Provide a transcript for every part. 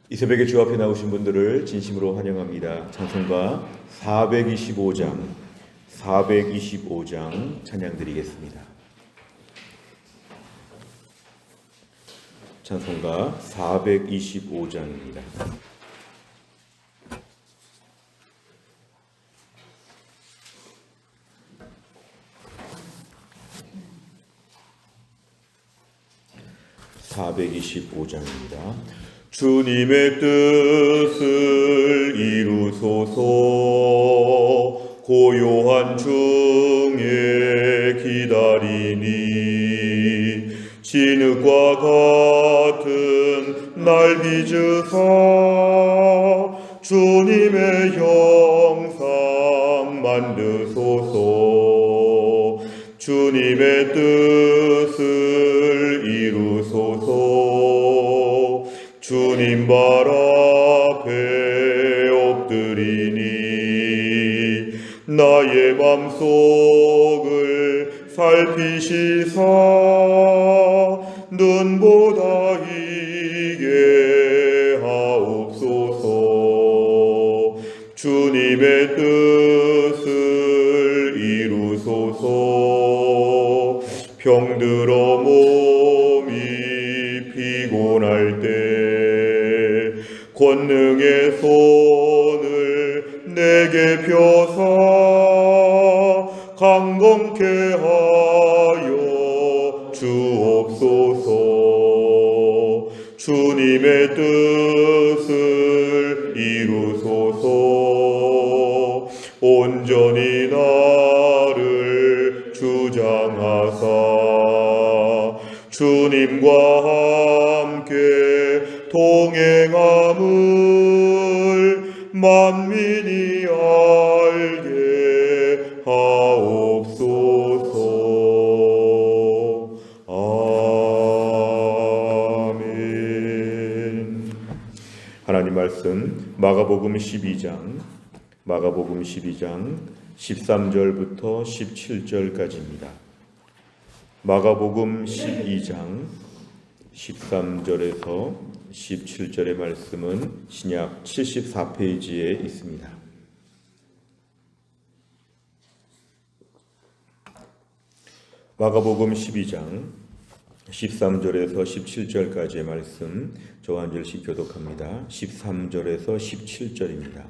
이 새벽에 주 앞에 나오신 분들을 진심으로 환영합니다. 찬송가 425장 찬양 드리겠습니다. 찬송가 425장입니다. 주님의 뜻을 이루소서. 고요한 중에 기다리니 진흙과 같은 날 빚으사 주님의 형상 만드소서. 주님의 뜻을 이루소서. 주님 발 앞에 엎드리니 나의 맘속을 살피시사 눈보다 이게 하옵소서. 주님의 뜻을 이루소서. 병들어 몸이 피곤할 때 권능의 손을 내게 펴사 강건케 하여 주옵소서. 주님의 뜻을 이루소서. 온전히 나를 주장하사 주님과 함께 동행함을 만민이 알게 하옵소서. 아멘. 하나님 말씀 마가복음 12장 13절부터 17절까지입니다. 마가복음 12장 13절에서 17절의 말씀은 신약 74페이지에 있습니다. 마가복음 12장 13절에서 17절까지의 말씀 저 한 절씩 교독합니다. 13절에서 17절입니다.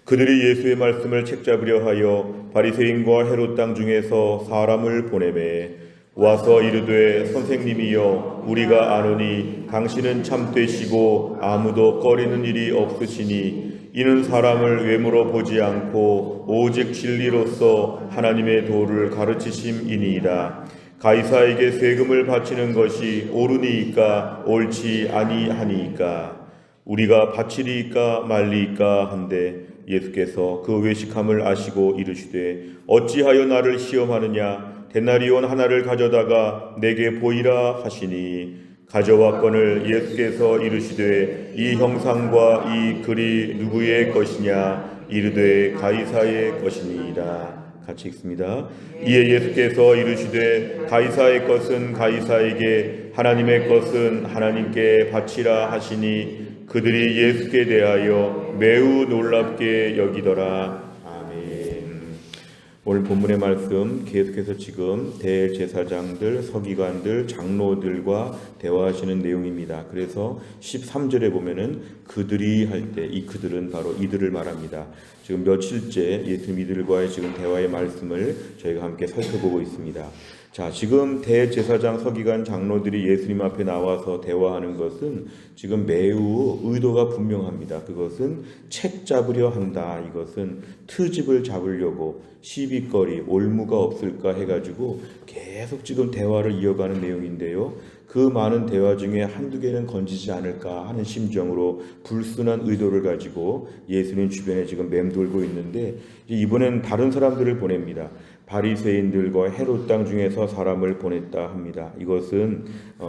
그들이 예수의 말씀을 책잡으려 하여 바리새인과 헤롯 땅 중에서 사람을 보내매 와서 이르되 선생님이여 우리가 아노니 당신은 참되시고 아무도 꺼리는 일이 없으시니 이는 사람을 외모로 보지 않고 오직 진리로서 하나님의 도를 가르치심이니이다. 가이사에게 세금을 바치는 것이 옳으니이까 옳지 아니하니이까 우리가 바치리이까 말리이까 한데 예수께서 그 외식함을 아시고 이르시되 어찌하여 나를 시험하느냐. 데나리온 하나를 가져다가 내게 보이라 하시니 가져왔거늘 예수께서 이르시되 이 형상과 이 글이 누구의 것이냐. 이르되 가이사의 것이니이다. 같이 읽습니다. 이에 예수께서 이르시되 가이사의 것은 가이사에게 하나님의 것은 하나님께 바치라 하시니 그들이 예수께 대하여 매우 놀랍게 여기더라. 오늘 본문의 말씀 계속해서 지금 대제사장들, 서기관들, 장로들과 대화하시는 내용입니다. 그래서 13절에 보면은 그들이 할 때 이 그들은 바로 이들을 말합니다. 지금 며칠째 예수님 이들과의 지금 대화의 말씀을 저희가 함께 살펴보고 있습니다. 자, 지금 대제사장, 서기관, 장로들이 예수님 앞에 나와서 대화하는 것은 지금 매우 의도가 분명합니다. 그것은 책 잡으려 한다. 이것은 트집을 잡으려고 시비거리, 올무가 없을까 해가지고 계속 지금 대화를 이어가는 내용인데요. 그 많은 대화 중에 한두 개는 건지지 않을까 하는 심정으로 불순한 의도를 가지고 예수님 주변에 지금 맴돌고 있는데 이번엔 다른 사람들을 보냅니다. 바리새인들과 헤롯 땅 중에서 사람을 보냈다 합니다. 이것은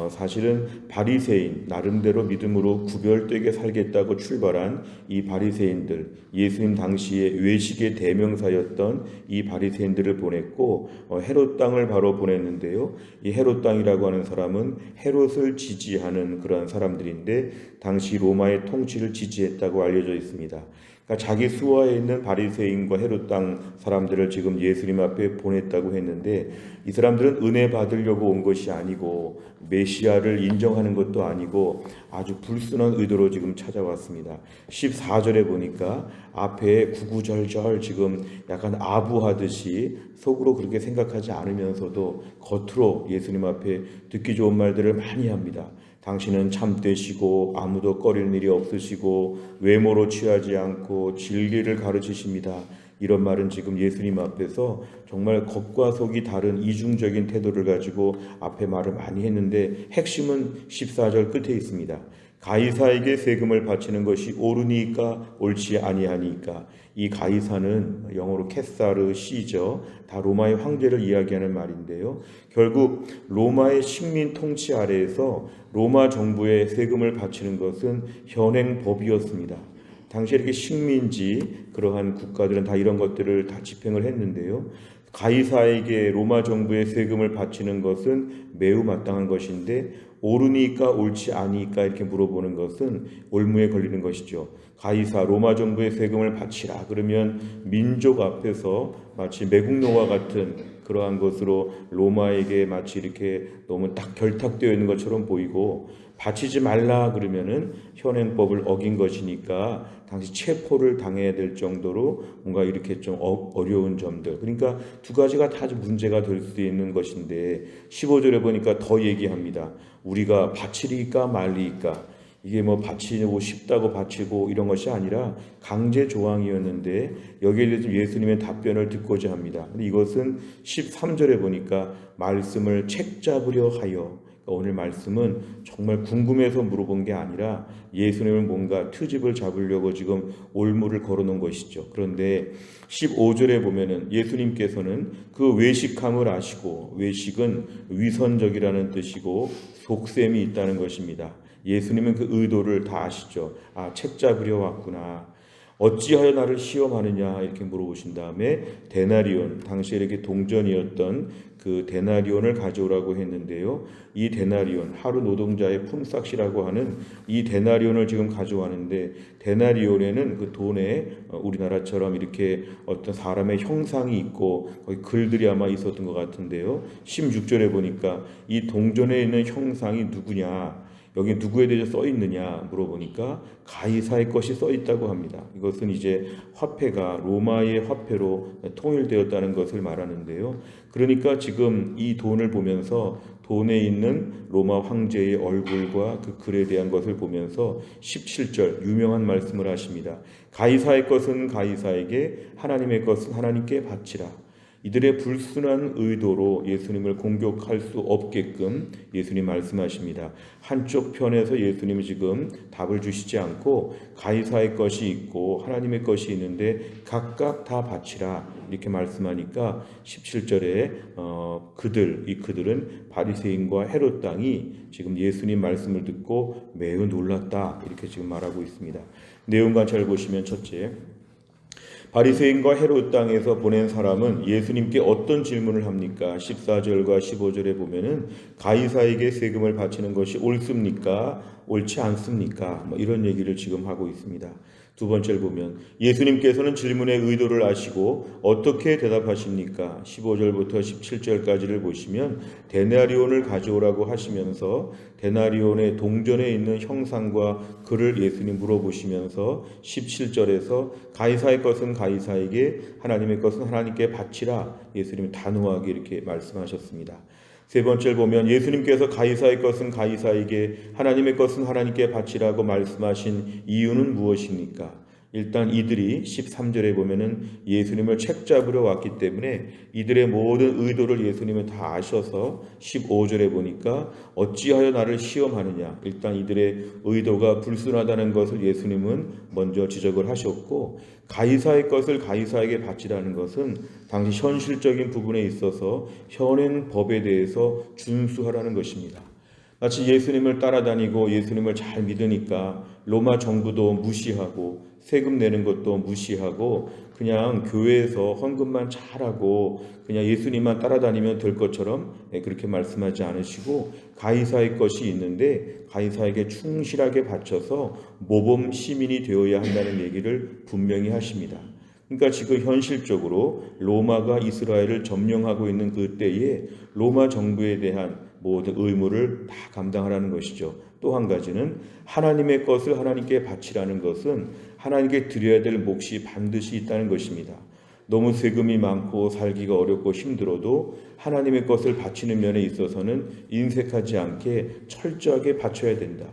사실은 바리새인, 나름대로 믿음으로 구별되게 살겠다고 출발한 이 바리새인들, 예수님 당시에 외식의 대명사였던 이 바리새인들을 보냈고 헤롯 땅을 바로 보냈는데요. 이 헤롯 땅이라고 하는 사람은 헤롯을 지지하는 그러한 사람들인데 당시 로마의 통치를 지지했다고 알려져 있습니다. 그러니까 자기 수하에 있는 바리새인과 헤롯 땅 사람들을 지금 예수님 앞에 보냈다고 했는데 이 사람들은 은혜 받으려고 온 것이 아니고 메시아를 인정하는 것도 아니고 아주 불순한 의도로 지금 찾아왔습니다. 14절에 보니까 앞에 구구절절 지금 약간 아부하듯이 속으로 그렇게 생각하지 않으면서도 겉으로 예수님 앞에 듣기 좋은 말들을 많이 합니다. 당신은 참되시고 아무도 꺼리는 일이 없으시고 외모로 취하지 않고 진리를 가르치십니다. 이런 말은 지금 예수님 앞에서 정말 겉과 속이 다른 이중적인 태도를 가지고 앞에 말을 많이 했는데 핵심은 14절 끝에 있습니다. 가이사에게 세금을 바치는 것이 옳으니까 옳지 아니하니까. 이 가이사는 영어로 케사르 시저, 다 로마의 황제를 이야기하는 말인데요. 결국 로마의 식민 통치 아래에서 로마 정부에 세금을 바치는 것은 현행법이었습니다. 당시에 이렇게 식민지 그러한 국가들은 다 이런 것들을 다 집행을 했는데요. 가이사에게 로마 정부의 세금을 바치는 것은 매우 마땅한 것인데 옳으니까 옳지 아니니까 이렇게 물어보는 것은 올무에 걸리는 것이죠. 가이사 로마 정부의 세금을 바치라 그러면 민족 앞에서 마치 매국노와 같은 그러한 것으로 로마에게 마치 이렇게 너무 딱 결탁되어 있는 것처럼 보이고 바치지 말라 그러면은 현행법을 어긴 것이니까 당시 체포를 당해야 될 정도로 뭔가 이렇게 좀 어려운 점들, 그러니까 두 가지가 다 문제가 될 수 있는 것인데 15절에 보니까 더 얘기합니다. 우리가 바치리까 말리까. 이게 뭐 바치고 싶다고 바치고 이런 것이 아니라 강제 조항이었는데 여기에 대해서 예수님의 답변을 듣고자 합니다. 근데 이것은 13절에 보니까 말씀을 책 잡으려 하여, 오늘 말씀은 정말 궁금해서 물어본 게 아니라 예수님을 뭔가 트집을 잡으려고 지금 올무를 걸어놓은 것이죠. 그런데 15절에 보면은 예수님께서는 그 외식함을 아시고, 외식은 위선적이라는 뜻이고 속셈이 있다는 것입니다. 예수님은 그 의도를 다 아시죠. 책 잡으려 왔구나. 어찌하여 나를 시험하느냐 이렇게 물어보신 다음에 데나리온, 당시에 이렇게 동전이었던 그 데나리온을 가져오라고 했는데요. 이 데나리온, 하루 노동자의 품삯이라고 하는 이 데나리온을 지금 가져왔는데, 데나리온에는 그 돈에 우리나라처럼 이렇게 어떤 사람의 형상이 있고 거기 글들이 아마 있었던 것 같은데요. 16절에 보니까 이 동전에 있는 형상이 누구냐, 여기 누구에 대해서 써 있느냐 물어보니까 가이사의 것이 써 있다고 합니다. 이것은 이제 화폐가 로마의 화폐로 통일되었다는 것을 말하는데요. 그러니까 지금 이 돈을 보면서 돈에 있는 로마 황제의 얼굴과 그 글에 대한 것을 보면서 17절 유명한 말씀을 하십니다. 가이사의 것은 가이사에게, 하나님의 것은 하나님께 바치라. 이들의 불순한 의도로 예수님을 공격할 수 없게끔 예수님 말씀하십니다. 한쪽 편에서 예수님은 지금 답을 주시지 않고 가이사의 것이 있고 하나님의 것이 있는데 각각 다 바치라 이렇게 말씀하니까 17절에 그들은 바리새인과 헤롯 땅이 지금 예수님 말씀을 듣고 매우 놀랐다 이렇게 지금 말하고 있습니다. 내용 관찰을 보시면 첫째, 바리새인과 헤롯 땅에서 보낸 사람은 예수님께 어떤 질문을 합니까? 14절과 15절에 보면은 가이사에게 세금을 바치는 것이 옳습니까? 옳지 않습니까? 이런 얘기를 지금 하고 있습니다. 두 번째를 보면 예수님께서는 질문의 의도를 아시고 어떻게 대답하십니까? 15절부터 17절까지를 보시면 데나리온을 가져오라고 하시면서 데나리온의 동전에 있는 형상과 글을 예수님 물어보시면서 17절에서 가이사의 것은 가이사에게, 하나님의 것은 하나님께 바치라 예수님이 단호하게 이렇게 말씀하셨습니다. 세 번째를 보면 예수님께서 가이사의 것은 가이사에게, 하나님의 것은 하나님께 바치라고 말씀하신 이유는 무엇입니까? 일단 이들이 13절에 보면은 예수님을 책잡으러 왔기 때문에 이들의 모든 의도를 예수님은 다 아셔서 15절에 보니까 어찌하여 나를 시험하느냐. 일단 이들의 의도가 불순하다는 것을 예수님은 먼저 지적을 하셨고, 가이사의 것을 가이사에게 바치라는 것은 당시 현실적인 부분에 있어서 현행 법에 대해서 준수하라는 것입니다. 마치 예수님을 따라다니고 예수님을 잘 믿으니까 로마 정부도 무시하고 세금 내는 것도 무시하고 그냥 교회에서 헌금만 잘하고 그냥 예수님만 따라다니면 될 것처럼 그렇게 말씀하지 않으시고, 가이사의 것이 있는데 가이사에게 충실하게 바쳐서 모범 시민이 되어야 한다는 얘기를 분명히 하십니다. 그러니까 지금 현실적으로 로마가 이스라엘을 점령하고 있는 그 때에 로마 정부에 대한 모든 의무를 다 감당하라는 것이죠. 또 한 가지는 하나님의 것을 하나님께 바치라는 것은 하나님께 드려야 될 몫이 반드시 있다는 것입니다. 너무 세금이 많고 살기가 어렵고 힘들어도 하나님의 것을 바치는 면에 있어서는 인색하지 않게 철저하게 바쳐야 된다.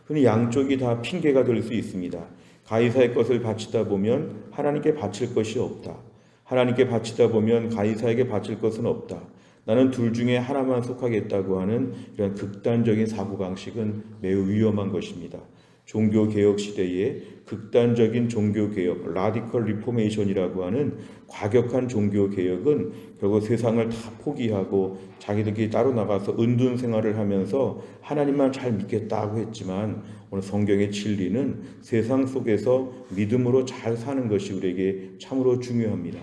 그런데 양쪽이 다 핑계가 될 수 있습니다. 가이사의 것을 바치다 보면 하나님께 바칠 것이 없다. 하나님께 바치다 보면 가이사에게 바칠 것은 없다. 나는 둘 중에 하나만 속하겠다고 하는 이런 극단적인 사고방식은 매우 위험한 것입니다. 종교개혁 시대에 극단적인 종교개혁, 라디컬 리포메이션이라고 하는 과격한 종교개혁은 결국 세상을 다 포기하고 자기들끼리 따로 나가서 은둔 생활을 하면서 하나님만 잘 믿겠다고 했지만, 오늘 성경의 진리는 세상 속에서 믿음으로 잘 사는 것이 우리에게 참으로 중요합니다.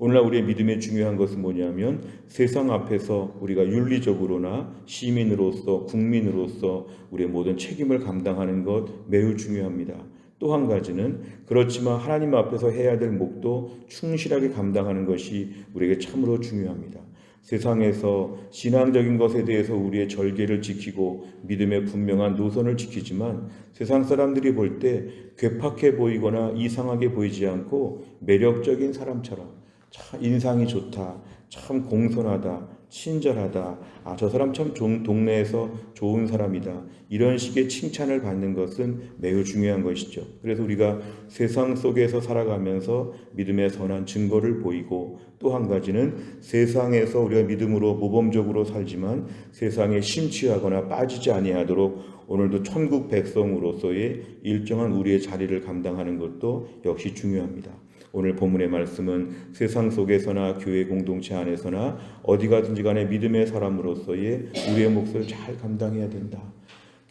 오늘날 우리의 믿음의 중요한 것은 뭐냐면, 세상 앞에서 우리가 윤리적으로나 시민으로서 국민으로서 우리의 모든 책임을 감당하는 것 매우 중요합니다. 또 한 가지는 그렇지만 하나님 앞에서 해야 될 몫도 충실하게 감당하는 것이 우리에게 참으로 중요합니다. 세상에서 신앙적인 것에 대해서 우리의 절개를 지키고 믿음의 분명한 노선을 지키지만, 세상 사람들이 볼 때 괴팍해 보이거나 이상하게 보이지 않고 매력적인 사람처럼, 참 인상이 좋다, 참 공손하다, 친절하다, 저 사람 참 동네에서 좋은 사람이다, 이런 식의 칭찬을 받는 것은 매우 중요한 것이죠. 그래서 우리가 세상 속에서 살아가면서 믿음의 선한 증거를 보이고, 또 한 가지는 세상에서 우리가 믿음으로 모범적으로 살지만 세상에 심취하거나 빠지지 아니하도록 오늘도 천국 백성으로서의 일정한 우리의 자리를 감당하는 것도 역시 중요합니다. 오늘 본문의 말씀은 세상 속에서나 교회 공동체 안에서나 어디 가든지 간에 믿음의 사람으로서의 우리의 몫을 잘 감당해야 된다.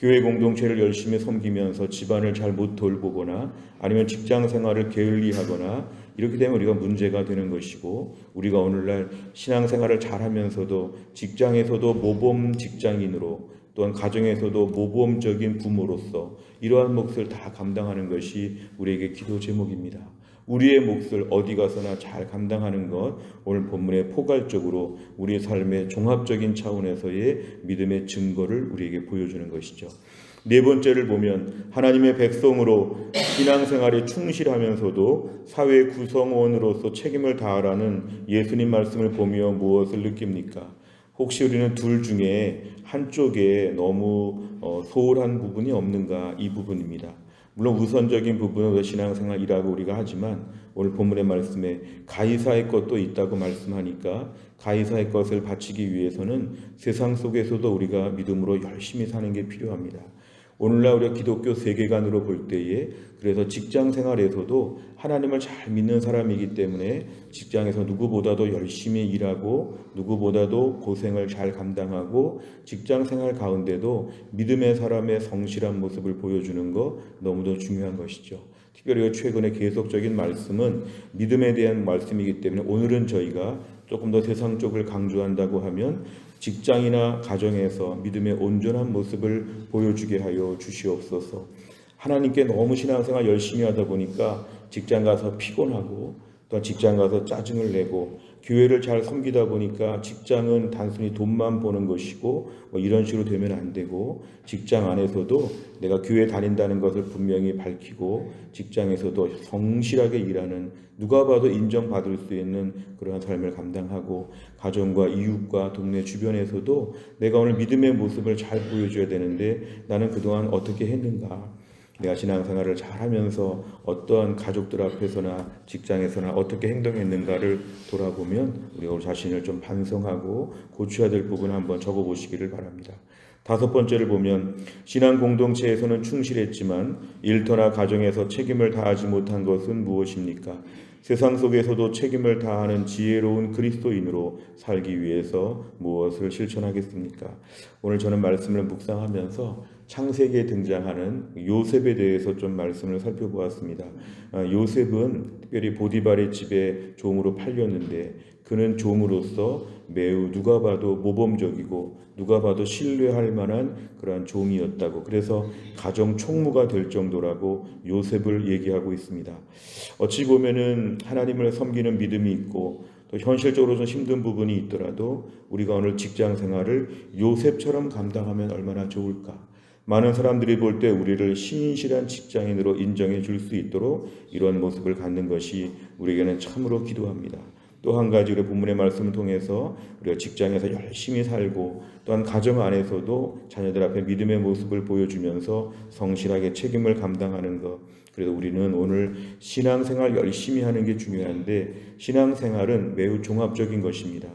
교회 공동체를 열심히 섬기면서 집안을 잘 못 돌보거나 아니면 직장 생활을 게을리하거나 이렇게 되면 우리가 문제가 되는 것이고, 우리가 오늘날 신앙생활을 잘 하면서도 직장에서도 모범 직장인으로, 또한 가정에서도 모범적인 부모로서 이러한 몫을 다 감당하는 것이 우리에게 기도 제목입니다. 우리의 몫을 어디 가서나 잘 감당하는 것, 오늘 본문에 포괄적으로 우리의 삶의 종합적인 차원에서의 믿음의 증거를 우리에게 보여주는 것이죠. 네 번째를 보면, 하나님의 백성으로 신앙생활에 충실하면서도 사회 구성원으로서 책임을 다하라는 예수님 말씀을 보며 무엇을 느낍니까? 혹시 우리는 둘 중에 한쪽에 너무 소홀한 부분이 없는가, 이 부분입니다. 물론 우선적인 부분은 신앙생활이라고 우리가 하지만, 오늘 본문의 말씀에 가이사의 것도 있다고 말씀하니까 가이사의 것을 바치기 위해서는 세상 속에서도 우리가 믿음으로 열심히 사는 게 필요합니다. 오늘날 우리가 기독교 세계관으로 볼 때에, 그래서 직장 생활에서도 하나님을 잘 믿는 사람이기 때문에 직장에서 누구보다도 열심히 일하고 누구보다도 고생을 잘 감당하고 직장 생활 가운데도 믿음의 사람의 성실한 모습을 보여주는 것 너무도 중요한 것이죠. 특별히 최근에 계속적인 말씀은 믿음에 대한 말씀이기 때문에 오늘은 저희가 조금 더 세상 쪽을 강조한다고 하면 직장이나 가정에서 믿음의 온전한 모습을 보여주게 하여 주시옵소서. 하나님께 너무 신앙생활 열심히 하다 보니까 직장 가서 피곤하고, 또 직장 가서 짜증을 내고, 교회를 잘 섬기다 보니까 직장은 단순히 돈만 버는 것이고 이런 식으로 되면 안 되고, 직장 안에서도 내가 교회 다닌다는 것을 분명히 밝히고 직장에서도 성실하게 일하는, 누가 봐도 인정받을 수 있는 그러한 삶을 감당하고, 가정과 이웃과 동네 주변에서도 내가 오늘 믿음의 모습을 잘 보여줘야 되는데 나는 그동안 어떻게 했는가, 내가 신앙생활을 잘하면서 어떠한 가족들 앞에서나 직장에서나 어떻게 행동했는가를 돌아보면 우리가 자신을 좀 반성하고 고쳐야 될 부분 한번 적어보시기를 바랍니다. 5번째를 보면 신앙 공동체에서는 충실했지만 일터나 가정에서 책임을 다하지 못한 것은 무엇입니까? 세상 속에서도 책임을 다하는 지혜로운 그리스도인으로 살기 위해서 무엇을 실천하겠습니까? 오늘 저는 말씀을 묵상하면서 창세기에 등장하는 요셉에 대해서 좀 말씀을 살펴보았습니다. 요셉은 특별히 보디발의 집에 종으로 팔렸는데 그는 종으로서 매우 누가 봐도 모범적이고 누가 봐도 신뢰할 만한 그러한 종이었다고, 그래서 가정 총무가 될 정도라고 요셉을 얘기하고 있습니다. 어찌 보면은 하나님을 섬기는 믿음이 있고 또 현실적으로 좀 힘든 부분이 있더라도 우리가 오늘 직장 생활을 요셉처럼 감당하면 얼마나 좋을까. 많은 사람들이 볼 때 우리를 신실한 직장인으로 인정해 줄 수 있도록 이런 모습을 갖는 것이 우리에게는 참으로 기도합니다. 또 한 가지 우리 본문의 말씀을 통해서 우리가 직장에서 열심히 살고 또한 가정 안에서도 자녀들 앞에 믿음의 모습을 보여주면서 성실하게 책임을 감당하는 것. 그래서 우리는 오늘 신앙생활 열심히 하는 게 중요한데 신앙생활은 매우 종합적인 것입니다.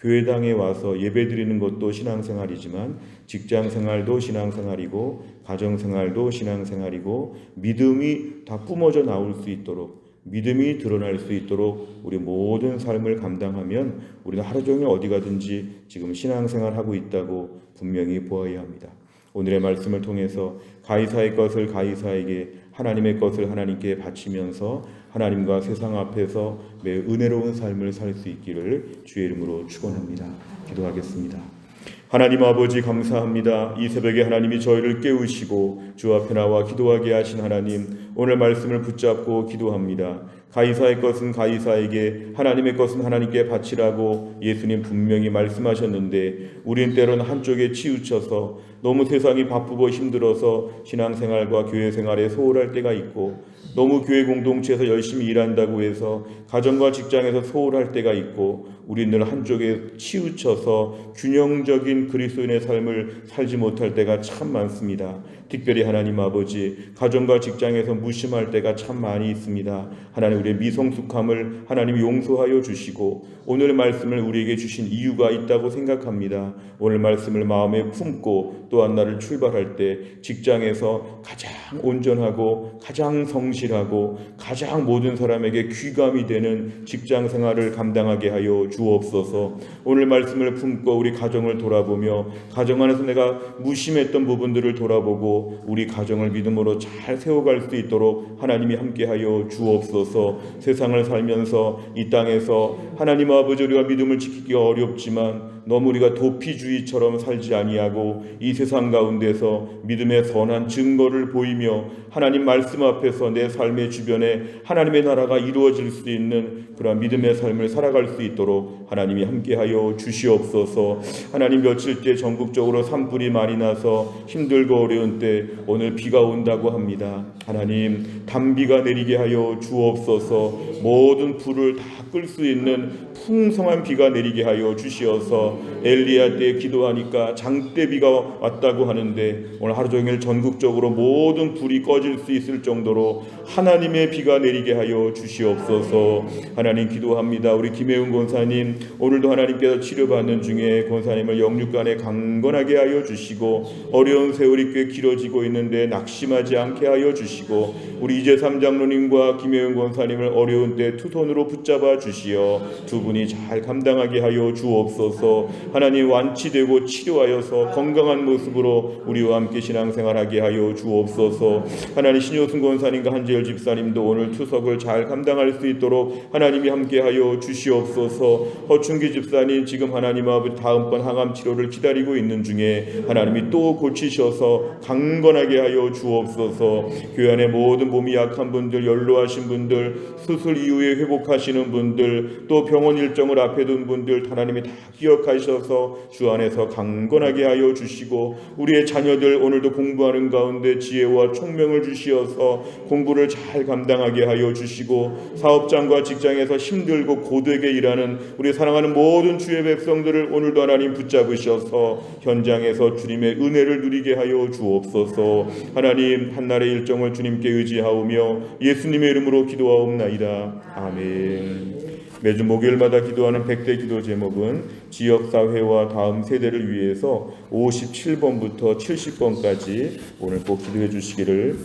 교회당에 와서 예배드리는 것도 신앙생활이지만 직장생활도 신앙생활이고 가정생활도 신앙생활이고 믿음이 다 뿜어져 나올 수 있도록 믿음이 드러날 수 있도록 우리 모든 삶을 감당하면 우리는 하루 종일 어디 가든지 지금 신앙생활하고 있다고 분명히 보아야 합니다. 오늘의 말씀을 통해서 가이사의 것을 가이사에게 하나님의 것을 하나님께 바치면서 하나님과 세상 앞에서 매우 은혜로운 삶을 살 수 있기를 주의 이름으로 축원합니다. 기도하겠습니다. 하나님 아버지 감사합니다. 이 새벽에 하나님이 저희를 깨우시고 주 앞에 나와 기도하게 하신 하나님, 오늘 말씀을 붙잡고 기도합니다. 가이사의 것은 가이사에게 하나님의 것은 하나님께 바치라고 예수님 분명히 말씀하셨는데 우린 때로는 한쪽에 치우쳐서 너무 세상이 바쁘고 힘들어서 신앙생활과 교회생활에 소홀할 때가 있고 너무 교회 공동체에서 열심히 일한다고 해서 가정과 직장에서 소홀할 때가 있고 우리 늘 한쪽에 치우쳐서 균형적인 그리스도인의 삶을 살지 못할 때가 참 많습니다. 특별히 하나님 아버지 가정과 직장에서 무심할 때가 참 많이 있습니다. 하나님 우리의 미성숙함을 하나님이 용서하여 주시고 오늘 말씀을 우리에게 주신 이유가 있다고 생각합니다. 오늘 말씀을 마음에 품고 또한 나를 출발할 때 직장에서 가장 온전하고 가장 성실하고 가장 모든 사람에게 귀감이 되는 직장 생활을 감당하게 하여 주옵소서. 오늘 말씀을 품고 우리 가정을 돌아보며 가정 안에서 내가 무심했던 부분들을 돌아보고 우리 가정을 믿음으로 잘 세워갈 수 있도록 하나님이 함께하여 주옵소서. 세상을 살면서 이 땅에서 하나님 아버지 우리가 믿음을 지키기가 어렵지만 너무 우리가 도피주의처럼 살지 아니하고 이 세상 가운데서 믿음의 선한 증거를 보이며 하나님 말씀 앞에서 내 삶의 주변에 하나님의 나라가 이루어질 수 있는 그런 믿음의 삶을 살아갈 수 있도록 하나님이 함께하여 주시옵소서. 하나님 며칠째 전국적으로 산불이 많이 나서 힘들고 어려운 때 오늘 비가 온다고 합니다. 하나님 단비가 내리게 하여 주옵소서. 모든 불을 다 끌 수 있는 풍성한 비가 내리게 하여 주시어서 엘리야 때 기도하니까 장대비가 왔다고 하는데 오늘 하루 종일 전국적으로 모든 불이 꺼질 수 있을 정도로 하나님의 비가 내리게 하여 주시옵소서. 하나님 기도합니다. 우리 김혜훈 권사님 오늘도 하나님께서 치료받는 중에 권사님을 영육간에 강건하게 하여 주시고 어려운 세월이 꽤 길어지고 있는데 낙심하지 않게 하여 주시고 우리 이재삼 장로님과 김혜훈 권사님을 어려운 때 두 손으로 붙잡아 주시어 두 분이 잘 감당하게 하여 주옵소서. 하나님 완치되고 치료하여서 건강한 모습으로 우리와 함께 신앙생활하게 하여 주옵소서. 하나님 신효승 권사님과 한재열 집사님도 오늘 투석을 잘 감당할 수 있도록 하나님이 함께 하여 주시옵소서. 허춘기 집사님 지금 하나님 아버지 다음번 항암 치료를 기다리고 있는 중에 하나님이 또 고치셔서 강건하게 하여 주옵소서. 교회 안에 모든 몸이 약한 분들, 연로하신 분들, 수술 이후에 회복하시는 분들, 또 병원 무거운 일정을 앞에 둔 분들 하나님이 다 기억하셔서 주 안에서 강건하게 하여 주시고, 우리의 자녀들 오늘도 공부하는 가운데 지혜와 총명을 주시어서 공부를 잘 감당하게 하여 주시고, 사업장과 직장에서 힘들고 고되게 일하는 우리 사랑하는 모든 주의 백성들을 오늘도 하나님 붙잡으셔서 현장에서 주님의 은혜를 누리게 하여 주옵소서. 하나님, 한날의 일정을 주님께 의지하오며 예수님의 이름으로 기도하옵나이다. 아멘. 매주 목요일마다 기도하는 100대 기도 제목은 지역사회와 다음 세대를 위해서 57번부터 70번까지 오늘 꼭 기도해 주시기를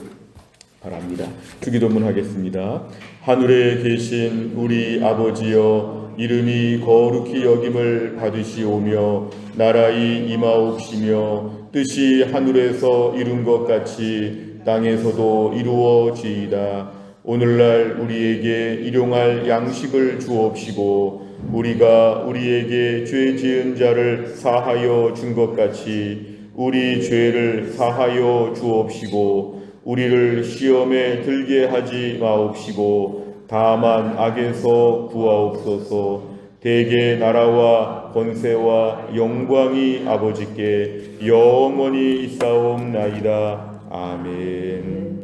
바랍니다. 주기도문 하겠습니다. 하늘에 계신 우리 아버지여, 이름이 거룩히 여김을 받으시오며 나라의 임하옵시며 뜻이 하늘에서 이룬 것 같이 땅에서도 이루어지이다. 오늘날 우리에게 일용할 양식을 주옵시고 우리가 우리에게 죄 지은 자를 사하여 준 것 같이 우리 죄를 사하여 주옵시고 우리를 시험에 들게 하지 마옵시고 다만 악에서 구하옵소서. 대개 나라와 권세와 영광이 아버지께 영원히 있사옵나이다. 아멘.